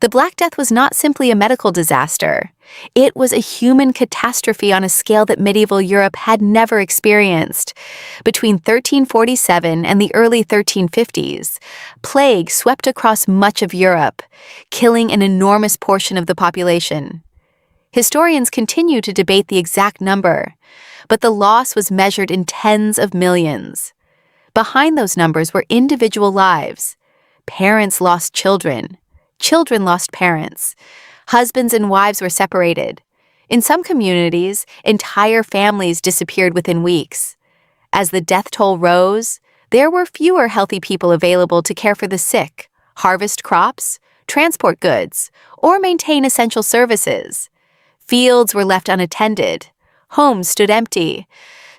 The Black Death was not simply a medical disaster. It was a human catastrophe on a scale that medieval Europe had never experienced. Between 1347 and the early 1350s, plague swept across much of Europe, killing an enormous portion of the population. Historians continue to debate the exact number, but the loss was measured in tens of millions. Behind those numbers were individual lives. Parents lost children. Children lost parents. Husbands and wives were separated. In some communities, entire families disappeared within weeks. As the death toll rose, there were fewer healthy people available to care for the sick, harvest crops, transport goods, or maintain essential services. Fields were left unattended. Homes stood empty.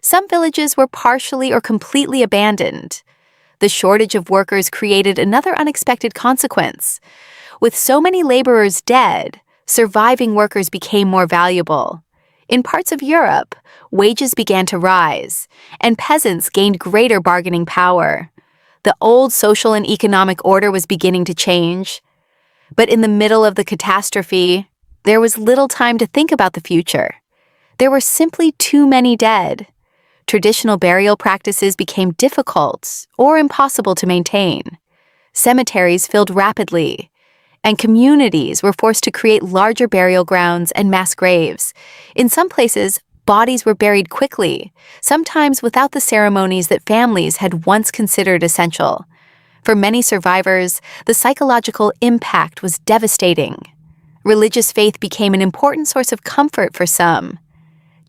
Some villages were partially or completely abandoned. The shortage of workers created another unexpected consequence. With so many laborers dead, surviving workers became more valuable. In parts of Europe, wages began to rise, and peasants gained greater bargaining power. The old social and economic order was beginning to change. But in the middle of the catastrophe, there was little time to think about the future. There were simply too many dead. Traditional burial practices became difficult or impossible to maintain. Cemeteries filled rapidly, and communities were forced to create larger burial grounds and mass graves. In some places, bodies were buried quickly, sometimes without the ceremonies that families had once considered essential. For many survivors, the psychological impact was devastating. Religious faith became an important source of comfort for some.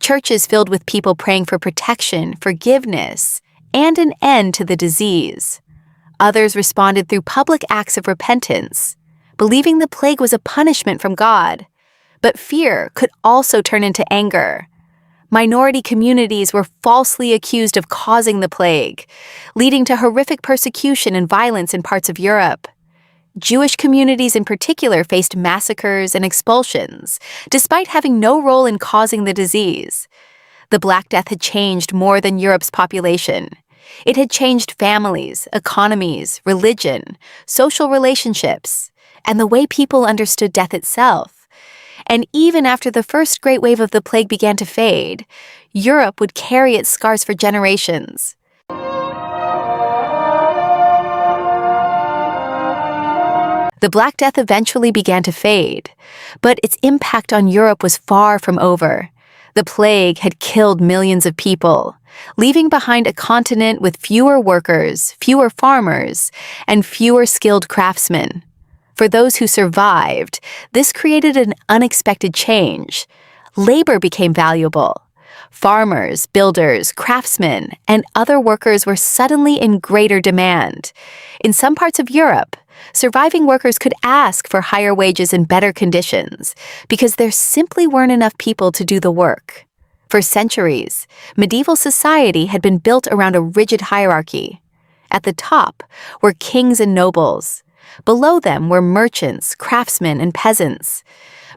Churches filled with people praying for protection, forgiveness, and an end to the disease. Others responded through public acts of repentance, believing the plague was a punishment from God. But fear could also turn into anger. Minority communities were falsely accused of causing the plague, leading to horrific persecution and violence in parts of Europe. Jewish communities in particular faced massacres and expulsions, despite having no role in causing the disease. The Black Death had changed more than Europe's population. It had changed families, economies, religion, social relationships, and the way people understood death itself. And even after the first great wave of the plague began to fade, Europe would carry its scars for generations. The Black Death eventually began to fade, but its impact on Europe was far from over. The plague had killed millions of people, leaving behind a continent with fewer workers, fewer farmers, and fewer skilled craftsmen. For those who survived, this created an unexpected change. Labor became valuable. Farmers, builders, craftsmen, and other workers were suddenly in greater demand. In some parts of Europe, surviving workers could ask for higher wages and better conditions because there simply weren't enough people to do the work. For centuries, medieval society had been built around a rigid hierarchy. At the top were kings and nobles. Below them were merchants, craftsmen, and peasants.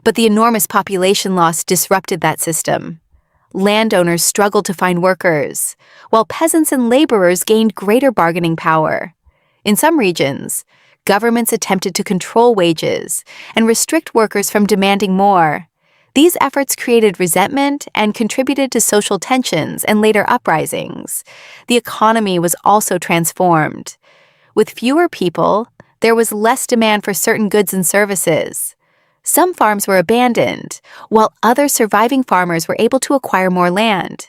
But the enormous population loss disrupted that system. Landowners struggled to find workers, while peasants and laborers gained greater bargaining power. In some regions, governments attempted to control wages and restrict workers from demanding more. These efforts created resentment and contributed to social tensions and later uprisings. The economy was also transformed. With fewer people, there was less demand for certain goods and services. Some farms were abandoned, while other surviving farmers were able to acquire more land.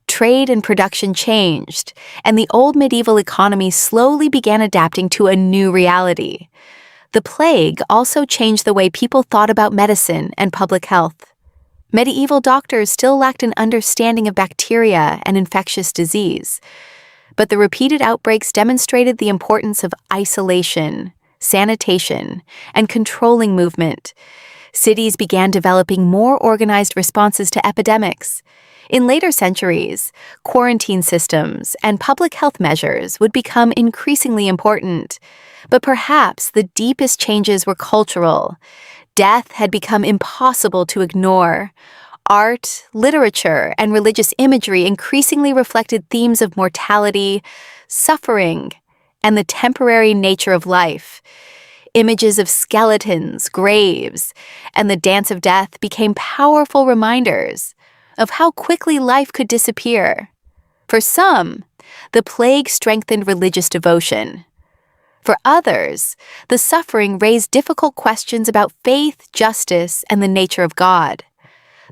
Trade and production changed, and the old medieval economy slowly began adapting to a new reality. The plague also changed the way people thought about medicine and public health. Medieval doctors still lacked an understanding of bacteria and infectious disease, but the repeated outbreaks demonstrated the importance of isolation, sanitation, and controlling movement. Cities began developing more organized responses to epidemics. In later centuries, quarantine systems and public health measures would become increasingly important. But perhaps the deepest changes were cultural. Death had become impossible to ignore. Art, literature, and religious imagery increasingly reflected themes of mortality, suffering, and the temporary nature of life. Images of skeletons, graves, and the dance of death became powerful reminders of how quickly life could disappear. For some, the plague strengthened religious devotion. For others, the suffering raised difficult questions about faith, justice, and the nature of God.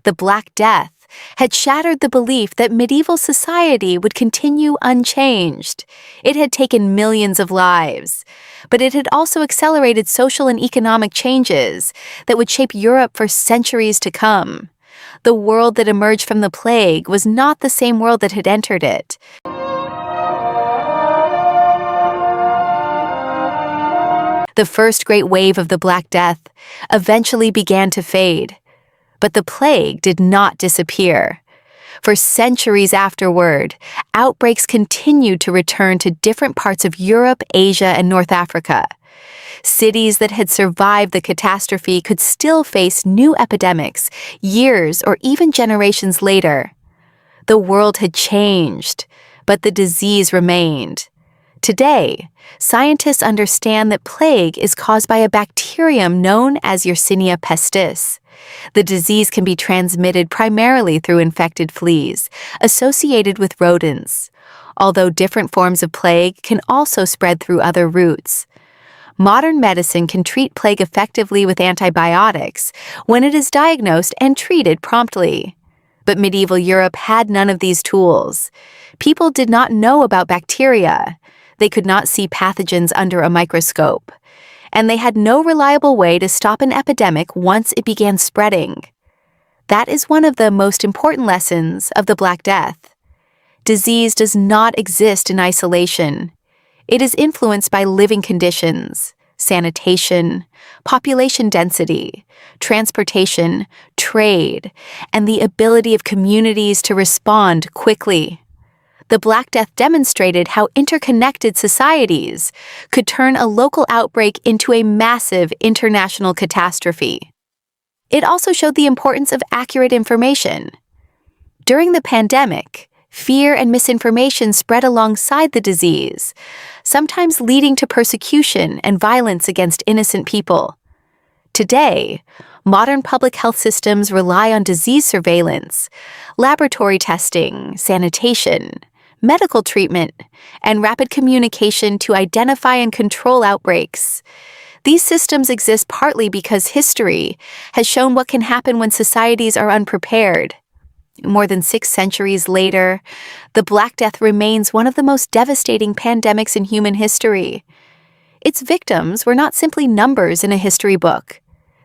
The Black Death had shattered the belief that medieval society would continue unchanged. It had taken millions of lives, but it had also accelerated social and economic changes that would shape Europe for centuries to come. The world that emerged from the plague was not the same world that had entered it. The first great wave of the Black Death eventually began to fade. But the plague did not disappear. For centuries afterward, outbreaks continued to return to different parts of Europe, Asia, and North Africa. Cities that had survived the catastrophe could still face new epidemics years or even generations later. The world had changed, but the disease remained. Today, scientists understand that plague is caused by a bacterium known as Yersinia pestis. The disease can be transmitted primarily through infected fleas, associated with rodents, although different forms of plague can also spread through other routes. Modern medicine can treat plague effectively with antibiotics when it is diagnosed and treated promptly. But medieval Europe had none of these tools. People did not know about bacteria. They could not see pathogens under a microscope, and they had no reliable way to stop an epidemic once it began spreading. That is one of the most important lessons of the Black Death. Disease does not exist in isolation. It is influenced by living conditions, sanitation, population density, transportation, trade, and the ability of communities to respond quickly. The Black Death demonstrated how interconnected societies could turn a local outbreak into a massive international catastrophe. It also showed the importance of accurate information. During the pandemic, fear and misinformation spread alongside the disease, sometimes leading to persecution and violence against innocent people. Today, modern public health systems rely on disease surveillance, laboratory testing, sanitation, medical treatment, and rapid communication to identify and control outbreaks. These systems exist partly because history has shown what can happen when societies are unprepared. More than 6 centuries later, the Black Death remains one of the most devastating pandemics in human history. Its victims were not simply numbers in a history book.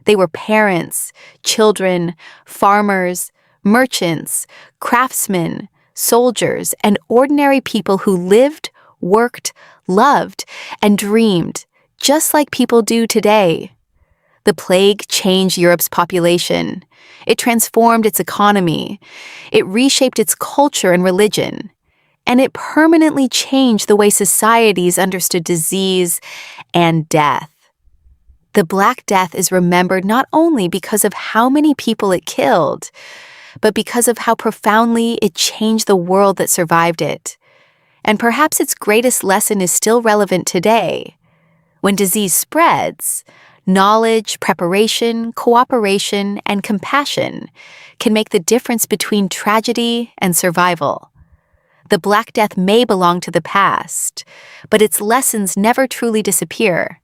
They were parents, children, farmers, merchants, craftsmen, soldiers, and ordinary people who lived, worked, loved, and dreamed, just like people do today. The plague changed Europe's population. It transformed its economy. It reshaped its culture and religion. And it permanently changed the way societies understood disease and death. The Black Death is remembered not only because of how many people it killed, but because of how profoundly it changed the world that survived it. And perhaps its greatest lesson is still relevant today. When disease spreads, knowledge, preparation, cooperation, and compassion can make the difference between tragedy and survival. The Black Death may belong to the past, but its lessons never truly disappear.